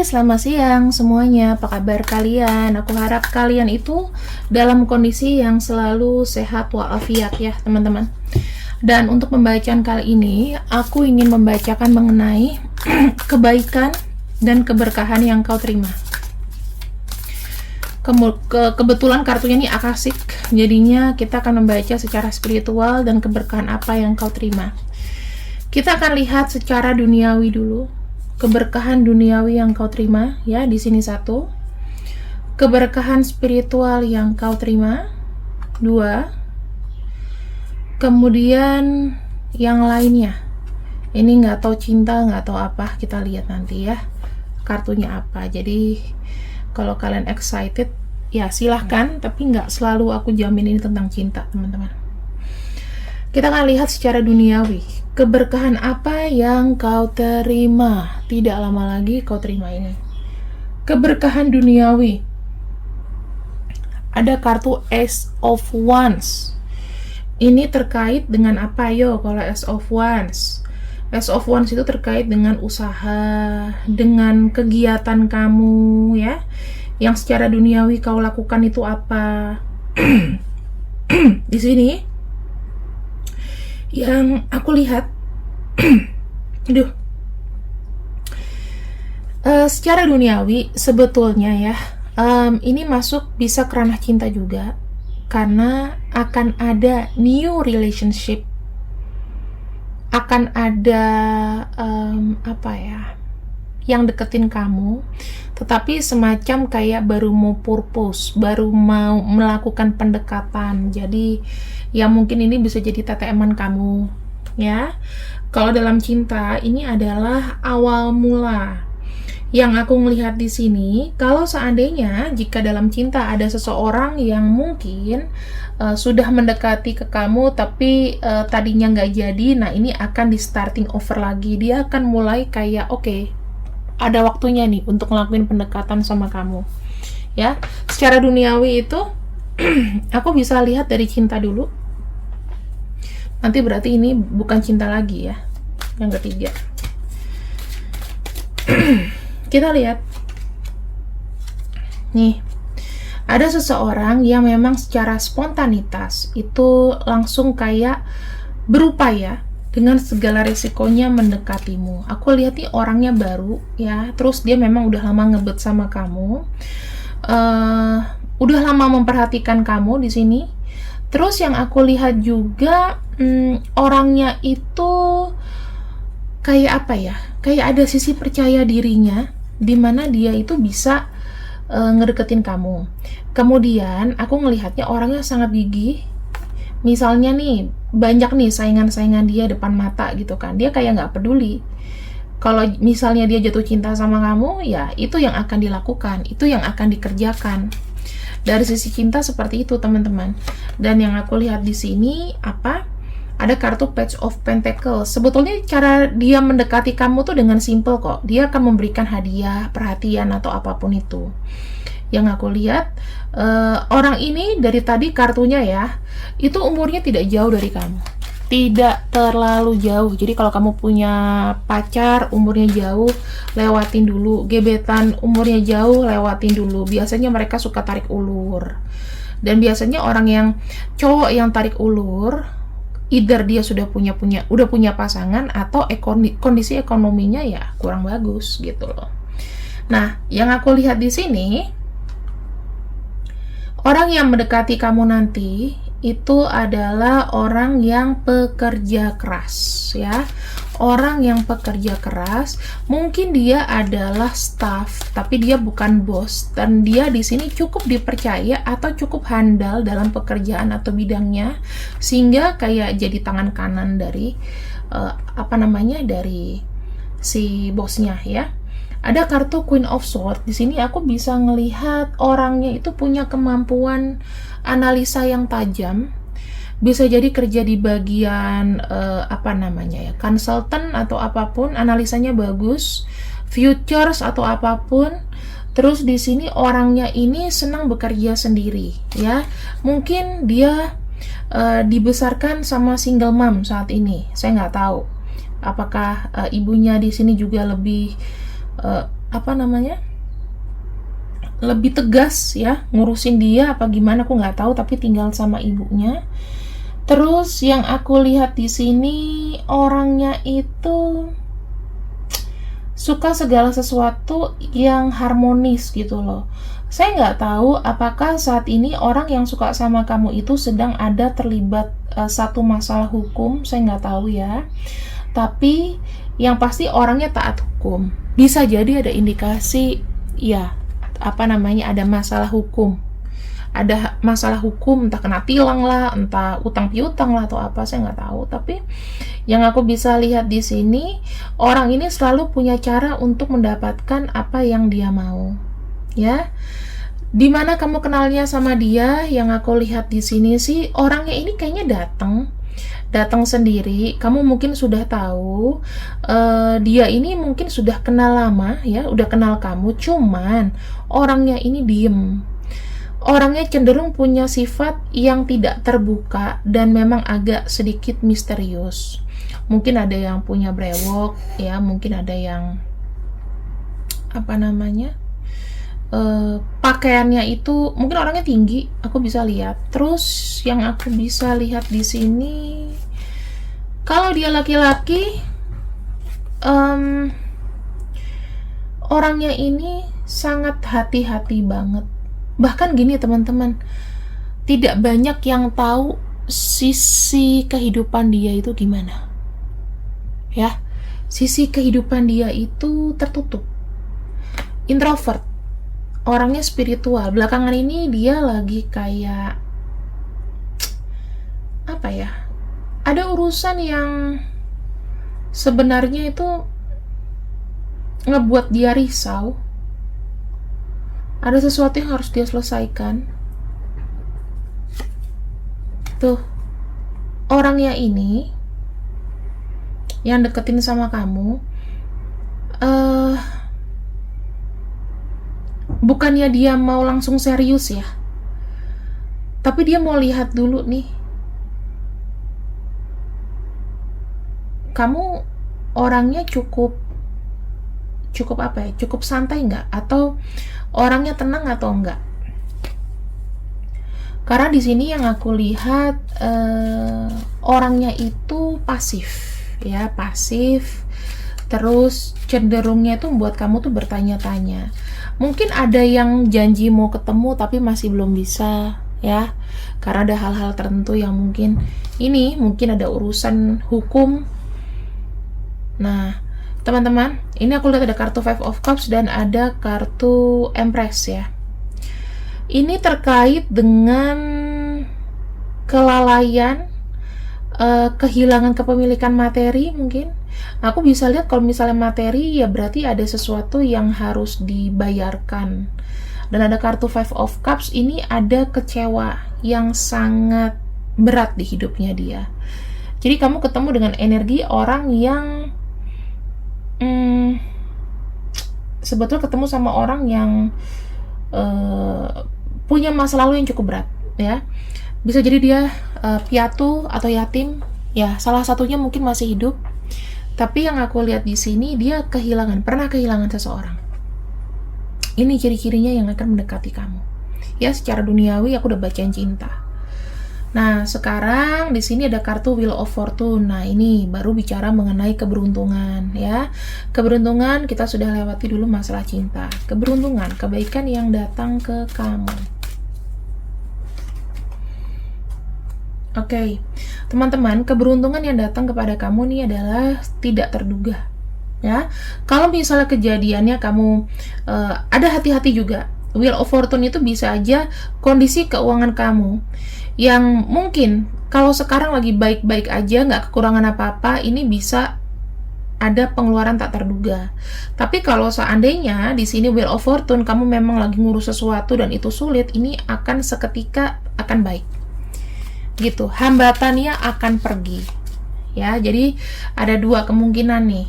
selamat siang semuanya. Apa kabar kalian? Aku harap kalian itu dalam kondisi yang selalu sehat walafiat ya, teman-teman. Dan untuk pembacaan kali ini, aku ingin membacakan mengenai kebaikan dan keberkahan yang kau terima. Kebetulan kartunya ini akasik, jadinya kita akan membaca secara spiritual dan keberkahan apa yang kau terima. Kita akan lihat secara duniawi dulu. Keberkahan duniawi yang kau terima, ya, di sini 1. Keberkahan spiritual yang kau terima, 2. Kemudian yang lainnya. Ini nggak tahu cinta, nggak tahu apa, kita lihat nanti ya. Kartunya apa. Jadi kalau kalian excited, ya silahkan, tapi nggak selalu aku jamin ini tentang cinta, teman-teman. Kita akan lihat secara duniawi. Keberkahan apa yang kau terima? Tidak lama lagi kau terima ini. Keberkahan duniawi. Ada kartu Ace of Wands. Ini terkait dengan apa yo kalau Ace of Wands? Ace of Wands itu terkait dengan usaha, dengan kegiatan kamu ya. Yang secara duniawi kau lakukan itu apa? Di sini yang aku lihat secara duniawi sebetulnya ya, ini masuk bisa ke ranah cinta juga, karena akan ada new relationship, akan ada apa ya, yang deketin kamu, tetapi semacam kayak baru mau purpose, baru mau melakukan pendekatan. Jadi ya mungkin ini bisa jadi TTM-an kamu ya. Kalau dalam cinta ini adalah awal mula. Yang aku melihat di sini, kalau seandainya jika dalam cinta ada seseorang yang mungkin sudah mendekati ke kamu tapi tadinya nggak jadi, nah ini akan di starting over lagi. Dia akan mulai kayak oke, ada waktunya nih untuk ngelakuin pendekatan sama kamu ya. Secara duniawi itu aku bisa lihat dari cinta dulu, nanti berarti ini bukan cinta lagi ya. Yang ketiga kita lihat nih, ada seseorang yang memang secara spontanitas itu langsung kayak berupaya dengan segala resikonya mendekatimu. Aku lihat nih orangnya baru ya, terus dia memang udah lama ngebet sama kamu, udah lama memperhatikan kamu di sini. Terus yang aku lihat juga orangnya itu kayak apa ya, kayak ada sisi percaya dirinya dimana dia itu bisa ngedeketin kamu. Kemudian aku ngelihatnya orangnya sangat gigih. Misalnya nih, banyak nih saingan-saingan dia depan mata gitu kan, dia kayak nggak peduli. Kalau misalnya dia jatuh cinta sama kamu, ya itu yang akan dilakukan, itu yang akan dikerjakan. Dari sisi cinta seperti itu, teman-teman. Dan yang aku lihat di sini apa? Ada kartu Page of Pentacles. Sebetulnya cara dia mendekati kamu tuh dengan simple kok. Dia akan memberikan hadiah, perhatian atau apapun itu. Yang aku lihat orang ini dari tadi kartunya ya, itu umurnya tidak jauh dari kamu, tidak terlalu jauh. Jadi kalau kamu punya pacar umurnya jauh, lewatin dulu. Gebetan umurnya jauh, lewatin dulu. Biasanya mereka suka tarik ulur, dan biasanya orang yang cowok yang tarik ulur, either dia udah punya pasangan atau kondisi ekonominya ya kurang bagus gitu loh. Nah, yang aku lihat di sini, orang yang mendekati kamu nanti itu adalah orang yang pekerja keras ya. Orang yang pekerja keras, mungkin dia adalah staff tapi dia bukan bos, dan dia di sini cukup dipercaya atau cukup handal dalam pekerjaan atau bidangnya sehingga kayak jadi tangan kanan dari dari si bosnya ya. Ada kartu Queen of Swords. Di sini aku bisa ngelihat orangnya itu punya kemampuan analisa yang tajam. Bisa jadi kerja di bagian konsultan atau apapun, analisanya bagus, futures atau apapun. Terus di sini orangnya ini senang bekerja sendiri ya. Mungkin dia dibesarkan sama single mom saat ini. Saya nggak tahu apakah ibunya di sini juga lebih apa namanya, lebih tegas ya ngurusin dia apa gimana aku nggak tahu, tapi tinggal sama ibunya. Terus yang aku lihat di sini orangnya itu suka segala sesuatu yang harmonis gitu loh. Saya nggak tahu apakah saat ini orang yang suka sama kamu itu sedang ada terlibat satu masalah hukum, saya nggak tahu ya. Tapi yang pasti orangnya taat hukum. Bisa jadi ada indikasi ya, apa namanya, ada masalah hukum. Ada masalah hukum, entah kena tilang lah, entah utang piutang lah atau apa, saya nggak tahu. Tapi yang aku bisa lihat di sini, orang ini selalu punya cara untuk mendapatkan apa yang dia mau. Ya, dimana kamu kenalnya sama dia? Yang aku lihat di sini sih orangnya ini kayaknya datang sendiri. Kamu mungkin sudah tahu dia ini mungkin sudah kenal lama ya, udah kenal kamu, cuman orangnya ini diem. Orangnya cenderung punya sifat yang tidak terbuka dan memang agak sedikit misterius. Mungkin ada yang punya brewok ya, mungkin ada yang apa namanya, pakaiannya itu mungkin orangnya tinggi, aku bisa lihat. Terus yang aku bisa lihat di sini, kalau dia laki-laki, orangnya ini sangat hati-hati banget. Bahkan gini teman-teman, tidak banyak yang tahu sisi kehidupan dia itu gimana. Ya, sisi kehidupan dia itu tertutup, introvert. Orangnya spiritual. Belakangan ini dia lagi kayak apa ya, ada urusan yang sebenarnya itu ngebuat dia risau. Ada sesuatu yang harus dia selesaikan. Tuh, orangnya ini yang deketin sama kamu, bukannya dia mau langsung serius ya, tapi dia mau lihat dulu nih, kamu orangnya cukup apa ya, cukup santai nggak, atau orangnya tenang atau enggak. Karena di sini yang aku lihat orangnya itu pasif ya, pasif. Terus cenderungnya itu membuat kamu tuh bertanya-tanya. Mungkin ada yang janji mau ketemu tapi masih belum bisa ya, karena ada hal-hal tertentu yang mungkin ada urusan hukum. Nah teman-teman, ini aku lihat ada kartu Five of Cups dan ada kartu Empress ya. Ini terkait dengan kelalaian, kehilangan kepemilikan materi mungkin. Aku bisa lihat kalau misalnya materi ya berarti ada sesuatu yang harus dibayarkan. Dan ada kartu Five of Cups, ini ada kecewa yang sangat berat di hidupnya dia. Jadi kamu ketemu dengan energi orang yang sebetulnya ketemu sama orang yang punya masa lalu yang cukup berat ya. Bisa jadi dia piatu atau yatim ya, salah satunya mungkin masih hidup. Tapi yang aku lihat di sini dia pernah kehilangan seseorang. Ini ciri-cirinya yang akan mendekati kamu. Ya, secara duniawi aku udah bacain cinta. Nah, sekarang di sini ada kartu Wheel of Fortune. Nah, ini baru bicara mengenai keberuntungan ya. Keberuntungan kita sudah lewati dulu masalah cinta. Keberuntungan, kebaikan yang datang ke kamu. Oke, teman-teman, keberuntungan yang datang kepada kamu nih adalah tidak terduga. Ya, kalau misalnya kejadiannya kamu ada hati-hati juga. Wheel of Fortune itu bisa aja kondisi keuangan kamu yang mungkin kalau sekarang lagi baik-baik aja, nggak kekurangan apa-apa, ini bisa ada pengeluaran tak terduga. Tapi kalau seandainya di sini Wheel of Fortune kamu memang lagi ngurus sesuatu dan itu sulit, ini akan seketika akan baik. Gitu, hambatannya akan pergi. Ya, jadi ada dua kemungkinan nih.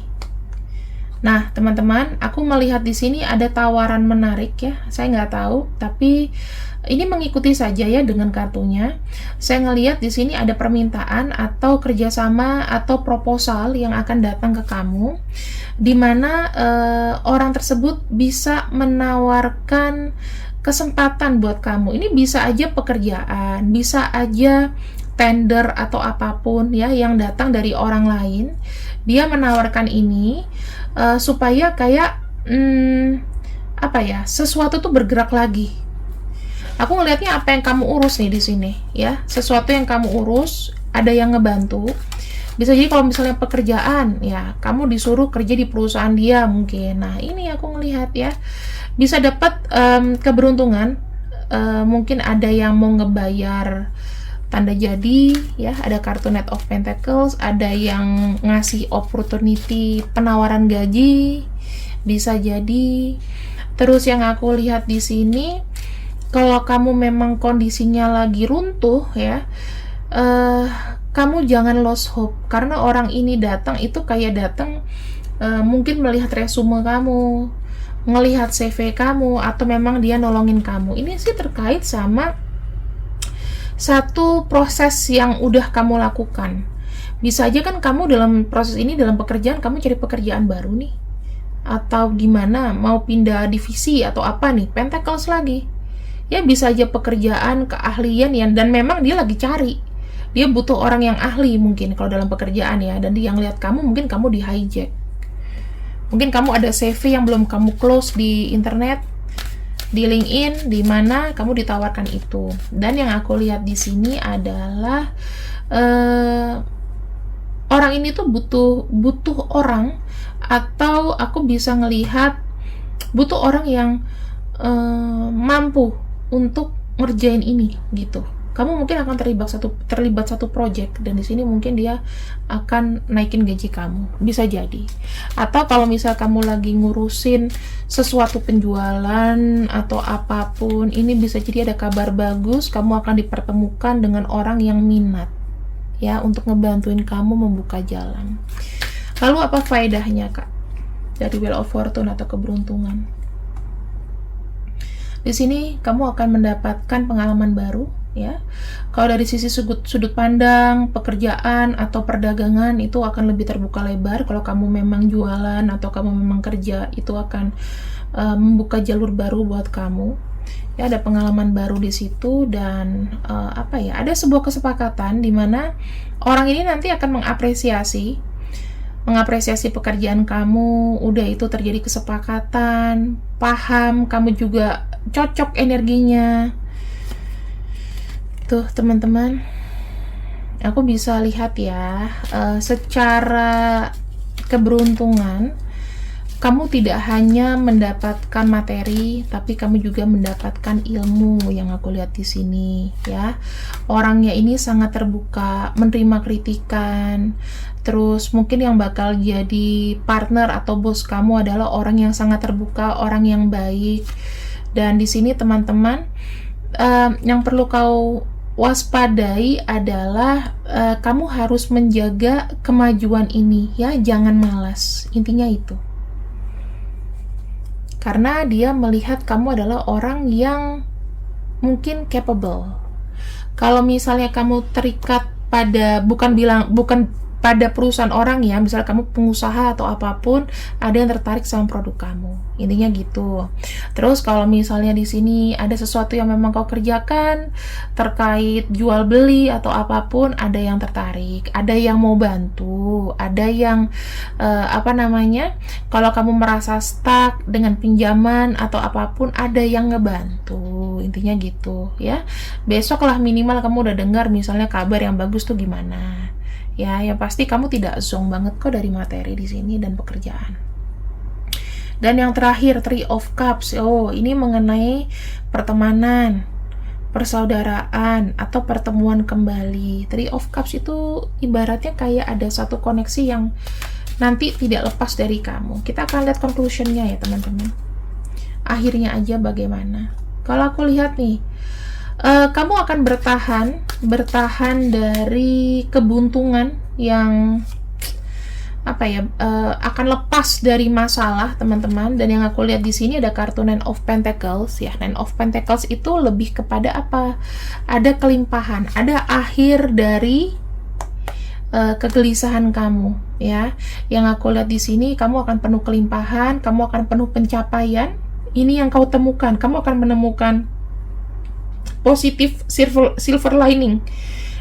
Nah, teman-teman, aku melihat di sini ada tawaran menarik ya. Saya nggak tahu, tapi ini mengikuti saja ya dengan kartunya. Saya ngelihat di sini ada permintaan atau kerjasama atau proposal yang akan datang ke kamu, di mana orang tersebut bisa menawarkan kesempatan buat kamu. Ini bisa aja pekerjaan, bisa aja tender atau apapun ya yang datang dari orang lain. Dia menawarkan ini supaya kayak apa ya, sesuatu tuh bergerak lagi. Aku ngelihatnya apa yang kamu urus nih di sini ya, sesuatu yang kamu urus, ada yang ngebantu. Bisa jadi kalau misalnya pekerjaan ya, kamu disuruh kerja di perusahaan dia mungkin. Nah, ini aku ngelihat ya, bisa dapat keberuntungan. Mungkin ada yang mau ngebayar tanda jadi ya, ada kartu Knight of Pentacles, ada yang ngasih opportunity penawaran gaji, bisa jadi. Terus yang aku lihat di sini, kalau kamu memang kondisinya lagi runtuh ya, kamu jangan lost hope, karena orang ini datang itu kayak datang mungkin melihat resume kamu, ngelihat CV kamu, atau memang dia nolongin kamu. Ini sih terkait sama satu proses yang udah kamu lakukan. Bisa aja kan kamu dalam proses ini, dalam pekerjaan, kamu cari pekerjaan baru nih, atau gimana, mau pindah divisi atau apa nih, Pentacles lagi ya. Bisa aja pekerjaan, keahlian ya, dan memang dia lagi cari, dia butuh orang yang ahli mungkin kalau dalam pekerjaan ya, dan dia yang lihat kamu, mungkin kamu di hijack, mungkin kamu ada CV yang belum kamu close di internet, di LinkedIn, di mana kamu ditawarkan itu. Dan yang aku lihat di sini adalah orang ini tuh butuh orang, atau aku bisa ngelihat butuh orang yang mampu untuk ngerjain ini gitu. Kamu mungkin akan terlibat satu project, dan di sini mungkin dia akan naikin gaji kamu, bisa jadi. Atau kalau misal kamu lagi ngurusin sesuatu penjualan atau apapun, ini bisa jadi ada kabar bagus, kamu akan dipertemukan dengan orang yang minat ya, untuk ngebantuin kamu membuka jalan. Lalu apa faedahnya Kak dari Wheel of Fortune atau keberuntungan? Di sini kamu akan mendapatkan pengalaman baru ya. Kalau dari sisi sudut pandang pekerjaan atau perdagangan, itu akan lebih terbuka lebar. Kalau kamu memang jualan atau kamu memang kerja, itu akan membuka jalur baru buat kamu ya. Ada pengalaman baru di situ, dan apa ya, ada sebuah kesepakatan di mana orang ini nanti akan mengapresiasi pekerjaan kamu. Udah itu terjadi kesepakatan, paham, kamu juga cocok energinya. Tuh teman-teman, aku bisa lihat ya, secara keberuntungan, kamu tidak hanya mendapatkan materi, tapi kamu juga mendapatkan ilmu yang aku lihat di sini ya. Orangnya ini sangat terbuka, menerima kritikan. Terus mungkin yang bakal jadi partner atau bos kamu adalah orang yang sangat terbuka, orang yang baik. Dan di sini teman-teman, yang perlu kau waspadai adalah kamu harus menjaga kemajuan ini ya, jangan malas. Intinya itu. Karena dia melihat kamu adalah orang yang mungkin capable. Kalau misalnya kamu terikat pada bukan pada perusahaan orang ya, misalnya kamu pengusaha atau apapun, ada yang tertarik sama produk kamu. Intinya gitu. Terus kalau misalnya di sini ada sesuatu yang memang kau kerjakan terkait jual beli atau apapun, ada yang tertarik, ada yang mau bantu, ada yang kalau kamu merasa stuck dengan pinjaman atau apapun, ada yang ngebantu. Intinya gitu ya. Besok lah minimal kamu udah dengar misalnya kabar yang bagus tuh gimana. Ya, yang pasti kamu tidak zonk banget kok dari materi di sini dan pekerjaan. Dan yang terakhir, Three of Cups. Oh, ini mengenai pertemanan, persaudaraan, atau pertemuan kembali. Three of Cups itu ibaratnya kayak ada satu koneksi yang nanti tidak lepas dari kamu. Kita akan lihat conclusion-nya ya, teman-teman. Akhirnya aja bagaimana. Kalau aku lihat nih, kamu akan bertahan dari kebuntungan yang apa ya, akan lepas dari masalah teman-teman. Dan yang aku lihat di sini ada kartu Nine of Pentacles ya. Nine of Pentacles itu lebih kepada apa? Ada kelimpahan, ada akhir dari kegelisahan kamu ya. Yang aku lihat di sini, kamu akan penuh kelimpahan, kamu akan penuh pencapaian. Ini yang kau temukan, kamu akan menemukan positif silver lining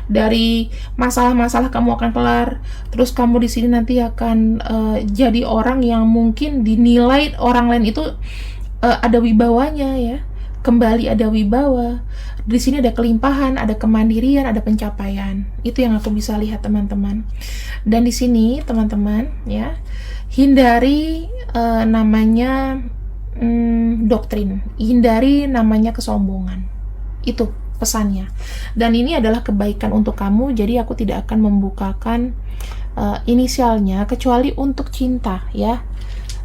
dari masalah-masalah, kamu akan kelar. Terus kamu di sini nanti akan jadi orang yang mungkin dinilai orang lain itu ada wibawanya ya, kembali ada wibawa. Di sini ada kelimpahan, ada kemandirian, ada pencapaian. Itu yang aku bisa lihat teman-teman. Dan di sini teman-teman ya, hindari namanya doktrin, hindari namanya kesombongan. Itu pesannya. Dan ini adalah kebaikan untuk kamu, jadi aku tidak akan membukakan inisialnya kecuali untuk cinta ya.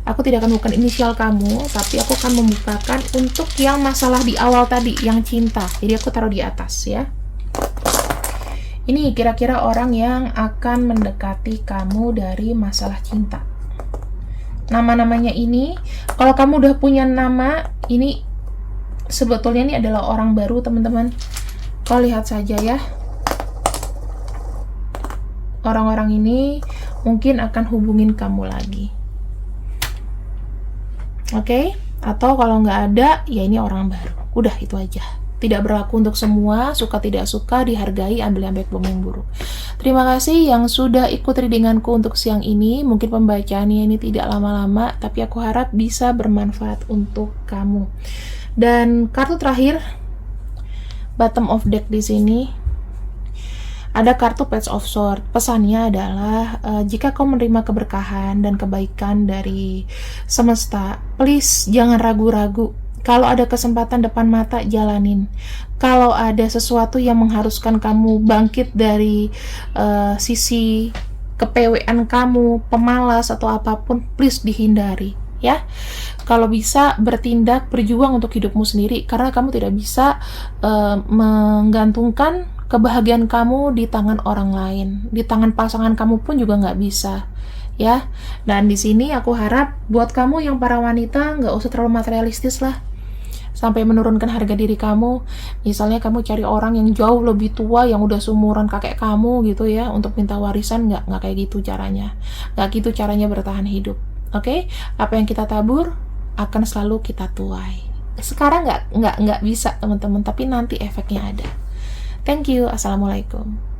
Aku tidak akan bukan inisial kamu, tapi aku akan membukakan untuk yang masalah di awal tadi, yang cinta. Jadi aku taruh di atas ya. Ini kira-kira orang yang akan mendekati kamu dari masalah cinta. Nama-namanya ini, kalau kamu udah punya nama, ini sebetulnya ini adalah orang baru teman-teman. Kau lihat saja ya. Orang-orang ini mungkin akan hubungin kamu lagi. Oke? Atau kalau nggak ada, ya ini orang baru. Udah, itu aja. Tidak berlaku untuk semua, suka tidak suka, dihargai, ambil yang baik, buang yang buruk. Terima kasih yang sudah ikut readinganku untuk siang ini. Mungkin pembacaannya ini tidak lama-lama, tapi aku harap bisa bermanfaat untuk kamu. Dan kartu terakhir, bottom of deck di sini, ada kartu Page of Swords. Pesannya adalah jika kau menerima keberkahan dan kebaikan dari semesta, please jangan ragu-ragu. Kalau ada kesempatan depan mata, jalanin. Kalau ada sesuatu yang mengharuskan kamu bangkit dari sisi kepewean kamu, pemalas atau apapun, please dihindari ya. Kalau bisa bertindak, berjuang untuk hidupmu sendiri, karena kamu tidak bisa menggantungkan kebahagiaan kamu di tangan orang lain, di tangan pasangan kamu pun juga nggak bisa ya. Dan di sini aku harap buat kamu yang para wanita nggak usah terlalu materialistis lah sampai menurunkan harga diri kamu. Misalnya kamu cari orang yang jauh lebih tua, yang udah seumuran kakek kamu gitu ya, untuk minta warisan, nggak kayak gitu caranya. Nggak gitu caranya bertahan hidup. Oke? Apa yang kita tabur akan selalu kita tuai. Sekarang nggak bisa teman-teman, tapi nanti efeknya ada. Thank you. Assalamualaikum.